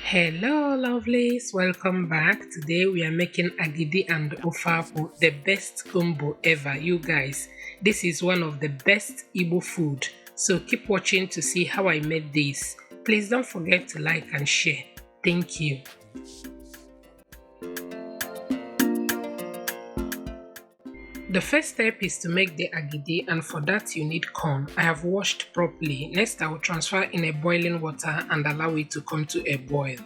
Hello lovelies, welcome back. Today we are making Agidi and Ofe Akwu, the best combo ever. You guys, this is one of the best Igbo food, so keep watching to see how I made this. Please don't forget to like and share. Thank you. The first step is to make the agidi, and for that you need corn. I have washed properly. Next I will transfer in a boiling water and allow it to come to a boil.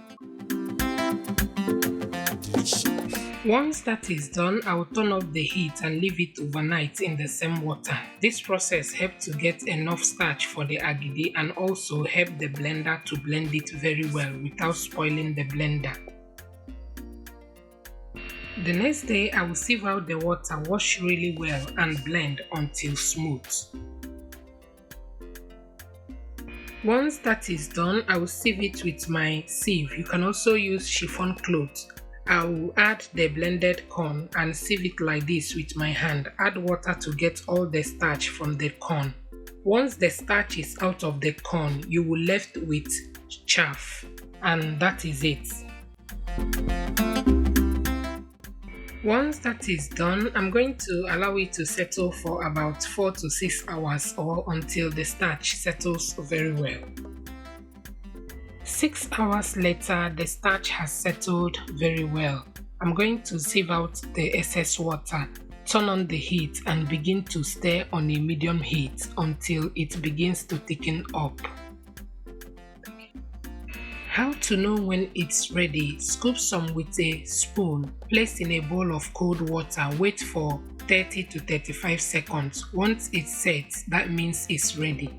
Once that is done, I will turn off the heat and leave it overnight in the same water. This process helps to get enough starch for the agidi and also help the blender to blend it very well without spoiling the blender. The next day, I will sieve out the water, wash really well and blend until smooth. Once that is done, I will sieve it with my sieve. You can also use chiffon cloth. I will add the blended corn and sieve it like this with my hand. Add water to get all the starch from the corn. Once the starch is out of the corn, you will left with chaff, and that is it. Once that is done, I'm going to allow it to settle for about 4 to 6 hours or until the starch settles very well. 6 hours later, the starch has settled very well. I'm going to sieve out the excess water, turn on the heat and begin to stir on a medium heat until it begins to thicken up. How to know when it's ready? Scoop some with a spoon, place in a bowl of cold water, wait for 30 to 35 seconds. Once it's set, that means it's ready.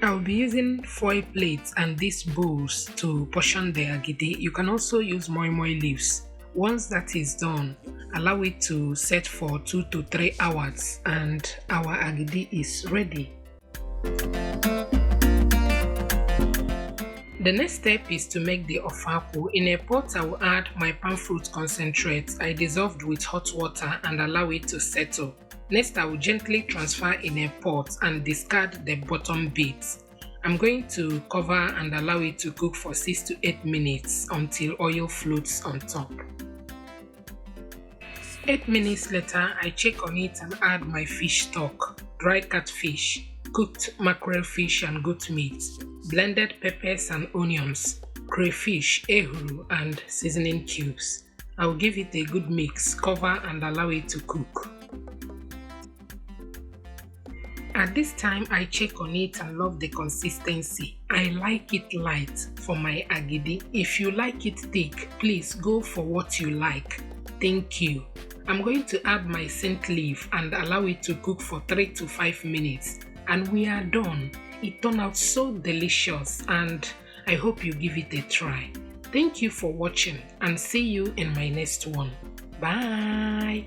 I'll be using foil plates and these bowls to portion the agidi. You can also use moi moi leaves. Once that is done, allow it to set for 2 to 3 hours and our agidi is ready. The next step is to make the Ofe Akwu. In a pot, I will add my palm fruit concentrate. I dissolved with hot water and allow it to settle. Next, I will gently transfer in a pot and discard the bottom bits. I'm going to cover and allow it to cook for 6 to 8 minutes until oil floats on top. 8 minutes later, I check on it and add my fish stock, dry catfish, cooked mackerel fish and goat meat, blended peppers and onions, crayfish, ehuru and seasoning cubes. I will give it a good mix, cover and allow it to cook. At this time, I check on it and love the consistency. I like it light for my agidi. If you like it thick, please go for what you like. Thank you. I'm going to add my scent leaf and allow it to cook for 3 to 5 minutes. And we are done. It turned out so delicious and I hope you give it a try. Thank you for watching and see you in my next one. Bye.